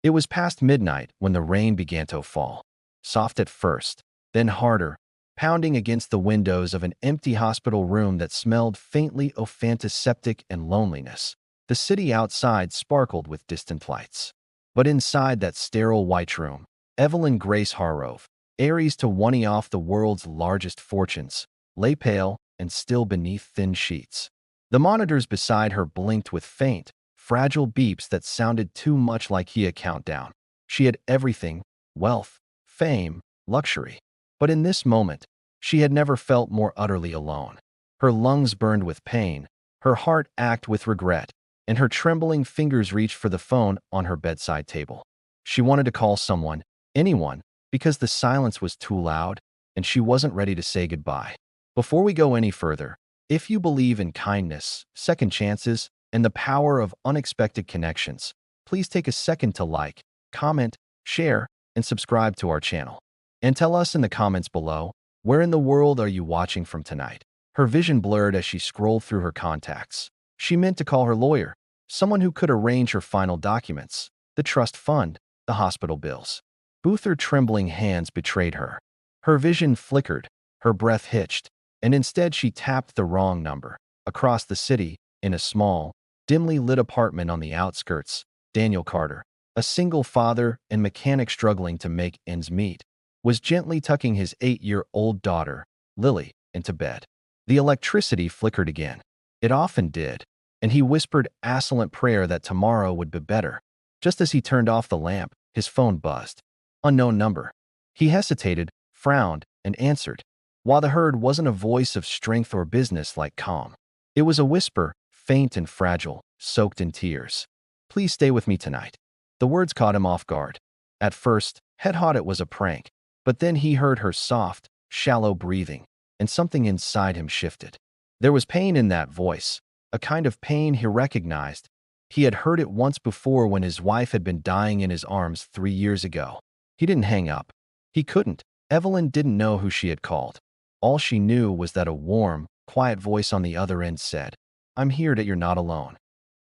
It was past midnight when the rain began to fall, soft at first, then harder, pounding against the windows of an empty hospital room that smelled faintly of antiseptic and loneliness. The city outside sparkled with distant lights. But inside that sterile white room, Evelyn Grace Harrove, heiress to one of the world's largest fortunes, lay pale and still beneath thin sheets. The monitors beside her blinked with faint, fragile beeps that sounded too much like a countdown. She had everything: wealth, fame, luxury. But in this moment, she had never felt more utterly alone. Her lungs burned with pain, her heart ached with regret, and her trembling fingers reached for the phone on her bedside table. She wanted to call someone, anyone, because the silence was too loud, and she wasn't ready to say goodbye. Before we go any further, if you believe in kindness, second chances, and the power of unexpected connections, please take a second to like, comment, share, and subscribe to our channel. And tell us in the comments below, where in the world are you watching from tonight? Her vision blurred as she scrolled through her contacts. She meant to call her lawyer, someone who could arrange her final documents, the trust fund, the hospital bills. But her trembling hands betrayed her. Her vision flickered, her breath hitched, and instead she tapped the wrong number. Across the city, in a small, dimly lit apartment on the outskirts, Daniel Carter, a single father and mechanic struggling to make ends meet, was gently tucking his 8-year-old daughter, Lily, into bed. The electricity flickered again. It often did, and he whispered a silent prayer that tomorrow would be better. Just as he turned off the lamp, his phone buzzed. Unknown number. He hesitated, frowned, and answered. While the heard wasn't a voice of strength or business-like calm. It was a whisper, faint and fragile, soaked in tears. Please stay with me tonight. The words caught him off guard. At first, he thought it was a prank, but then he heard her soft, shallow breathing, and something inside him shifted. There was pain in that voice, a kind of pain he recognized. He had heard it once before when his wife had been dying in his arms 3 years ago. He didn't hang up. He couldn't. Evelyn didn't know who she had called. All she knew was that a warm, quiet voice on the other end said, "I'm here that you're not alone."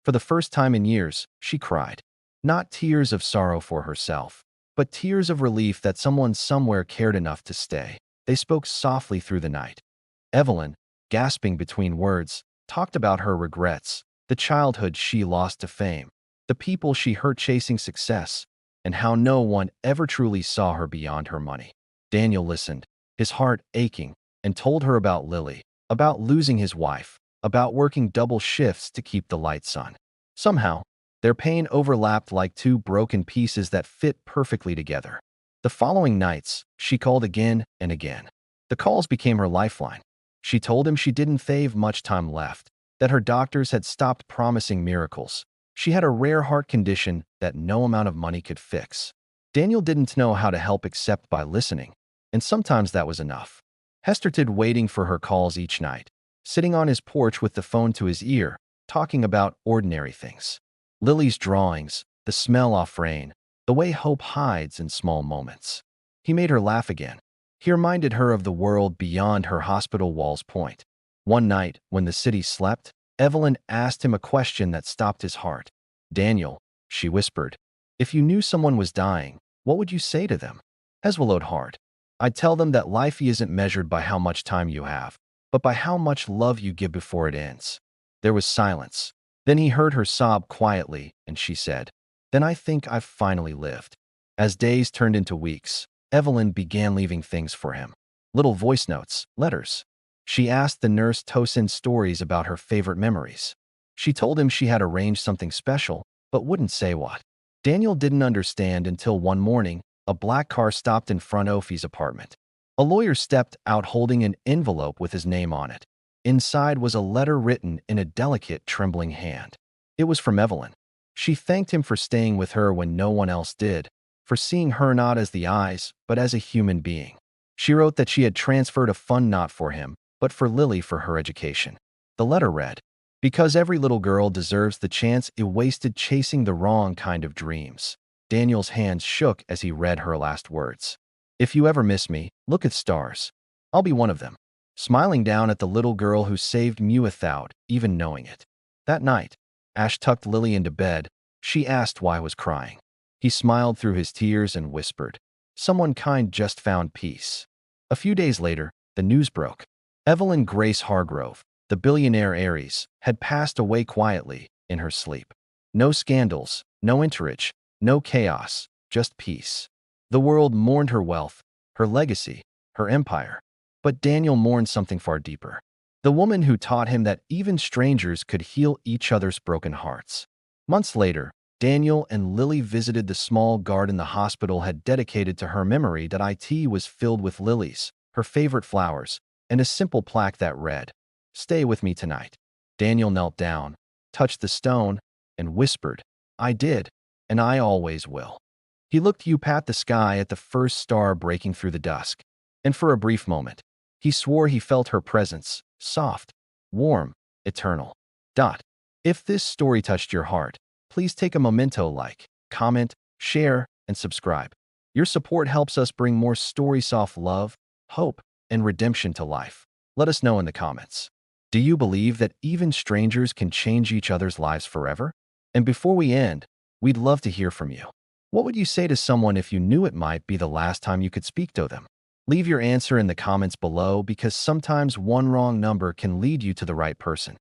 For the first time in years, she cried. Not tears of sorrow for herself, but tears of relief that someone somewhere cared enough to stay. They spoke softly through the night. Evelyn, gasping between words, talked about her regrets, the childhood she lost to fame, the people she hurt chasing success, and how no one ever truly saw her beyond her money. Daniel listened, his heart aching, and told her about Lily, about losing his wife, about working double shifts to keep the lights on. Somehow, their pain overlapped like two broken pieces that fit perfectly together. The following nights, she called again and again. The calls became her lifeline. She told him she didn't have much time left, that her doctors had stopped promising miracles. She had a rare heart condition that no amount of money could fix. Daniel didn't know how to help except by listening, and sometimes that was enough. Hester stood waiting for her calls each night, sitting on his porch with the phone to his ear, talking about ordinary things. Lily's drawings, the smell of rain, the way hope hides in small moments. He made her laugh again. He reminded her of the world beyond her hospital walls. One night, when the city slept, Evelyn asked him a question that stopped his heart. "Daniel," she whispered, "if you knew someone was dying, what would you say to them?" He swallowed hard. "I'd tell them that life isn't measured by how much time you have, but by how much love you give before it ends." There was silence. Then he heard her sob quietly, and she said, "Then I think I've finally lived." As days turned into weeks, Evelyn began leaving things for him. Little voice notes, letters. She asked the nurse to send stories about her favorite memories. She told him she had arranged something special, but wouldn't say what. Daniel didn't understand until one morning, a black car stopped in front of his apartment. A lawyer stepped out holding an envelope with his name on it. Inside was a letter written in a delicate, trembling hand. It was from Evelyn. She thanked him for staying with her when no one else did, for seeing her not as the eyes, but as a human being. She wrote that she had transferred a fund not for him, but for Lily for her education. The letter read, "Because every little girl deserves the chance it wasted chasing the wrong kind of dreams." Daniel's hands shook as he read her last words. "If you ever miss me, look at stars. I'll be one of them." Smiling down at the little girl who saved me without even knowing it. That night, Ash tucked Lily into bed. She asked why I was crying. He smiled through his tears and whispered, "Someone kind just found peace." A few days later, the news broke. Evelyn Grace Hargrove, the billionaire heiress, had passed away quietly in her sleep. No scandals, no entourage, no chaos, just peace. The world mourned her wealth, her legacy, her empire. But Daniel mourned something far deeper. The woman who taught him that even strangers could heal each other's broken hearts. Months later, Daniel and Lily visited the small garden the hospital had dedicated to her memory. It was filled with lilies, her favorite flowers, and a simple plaque that read, "Stay with me tonight." Daniel knelt down, touched the stone, and whispered, "I did, and I always will." He looked up at the sky at the first star breaking through the dusk, and for a brief moment, he swore he felt her presence, soft, warm, eternal. If this story touched your heart, please take a memento, like, comment, share, and subscribe. Your support helps us bring more stories of love, hope, and redemption to life. Let us know in the comments. Do you believe that even strangers can change each other's lives forever? And before we end, we'd love to hear from you. What would you say to someone if you knew it might be the last time you could speak to them? Leave your answer in the comments below, because sometimes one wrong number can lead you to the right person.